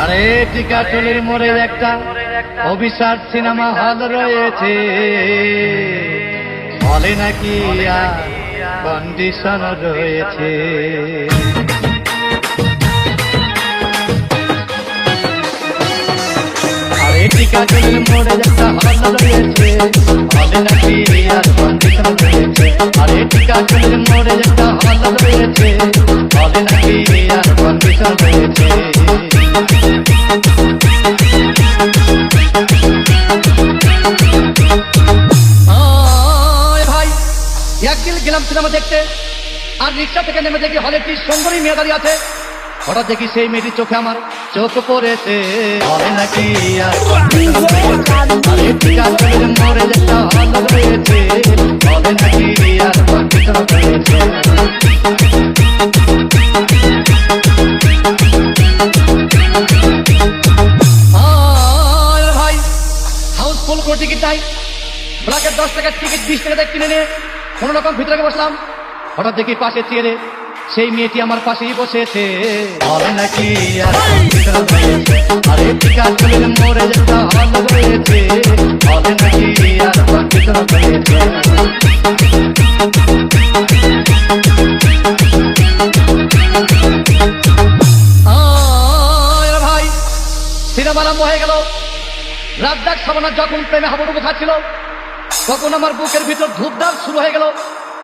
আরে টিকাটুলির মোড়ে একটা অভিশাপ সিনেমা হল রয়েছে, বলে নাকি কন্ডিশন রয়েছে। আরে টিকাটুলির মোড়ে একটা হল রয়েছে, বলে নাকি কন্ডিশন রয়েছে। আরে টিকাটুলির মোড়ে একটা হল রয়েছে, বলে নাকি কন্ডিশন রয়েছে। একদিন গেলাম সিনেমা দেখতে, আর রিক্সা থেকে নেমে দেখি হলে একটি সুন্দরী মেয়ে দাঁড়িয়ে আছে। হঠাৎ দেখি সেই মেয়েটির চোখে আমার চোখ পড়েছে, বলে নাকি মরে যেটা হল রয়েছে, বলে নাকি ভাই হাউসফুল কোনো টিকিট নাই, ব্ল্যাকের 10 টাকার টিকিট 20 টাকা কিনে নিয়ে কোন রকম ভিতরে বসলাম। হঠাৎ দেখি পাশে চেয়ারে সেই মেয়েটি আমার পাশেই বসেছে, বলে নাকি আরে টিকাটুলির মোড়ে যেটা হল রয়েছে, বলে নাকি ভাই সিনেমা আরম্ভ হয়ে গেল। রাত ডাক সাবানা যখন প্রেমে হাবুডুবু খাচ্ছিল, তখন আমার বুকের ভিতর ধূপধাপ শুরু হয়ে গেল।